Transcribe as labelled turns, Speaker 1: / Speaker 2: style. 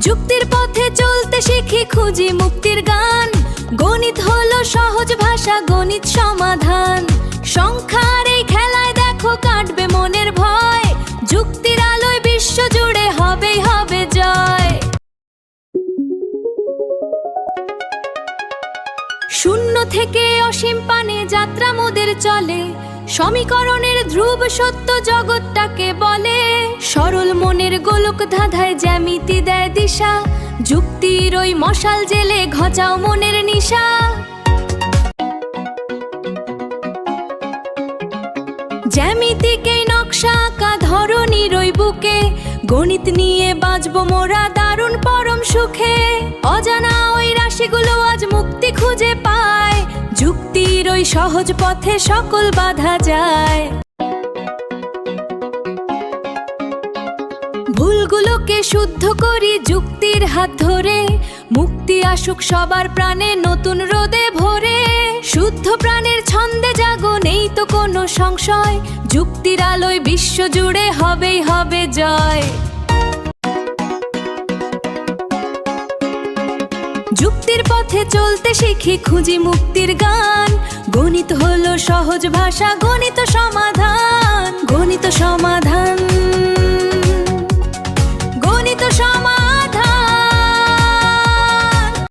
Speaker 1: যুক্তির পথে চলতে শিখি, খুঁজি মুক্তির গান। গণিত হলো সহজ ভাষা, গণিত সমাধান। সংখ্যার এই খেলায় দেখো কাটবে মনের ভয়, যুক্তির আলোয় বিশ্ব জুড়ে হবেই হবে জয়। শূন্য থেকে অসীম পানে যাত্রা মোদের চলে, সমীকরণের ধ্রুব সত্য জগৎটাকে বলে। সরল মনের গোলক ধাঁধায় জ্যামিতি দেয় দিশা, যুক্তির ওই মশাল জেলে ঘচাও মনের নিশা। জ্যামিতিকে নকশা আঁকা ধরনীর ওই বুকে, গণিত নিয়ে বাঁচবো মোরা দারুণ পরম সুখে। অজানা ওই রাশিগুলো আজ মুক্তি খুঁজে পায়, যুক্তির ওই সহজ পথে সকল বাধা যায়। ভুলগুলোকে শুদ্ধ করি যুক্তির হাত ধরে, মুক্তি আসুক সবার প্রাণে নতুন রোদে ভরে। শুদ্ধ প্রাণের ছন্দে জাগো, নেই তো কোনো সংশয়, যুক্তির আলোয় বিশ্ব জুড়ে হবেই হবে জয়। যুক্তির পথে চলতে শিখি, খুঁজি মুক্তির গান। গণিত হলো সহজ ভাষা, গণিত সমাধান।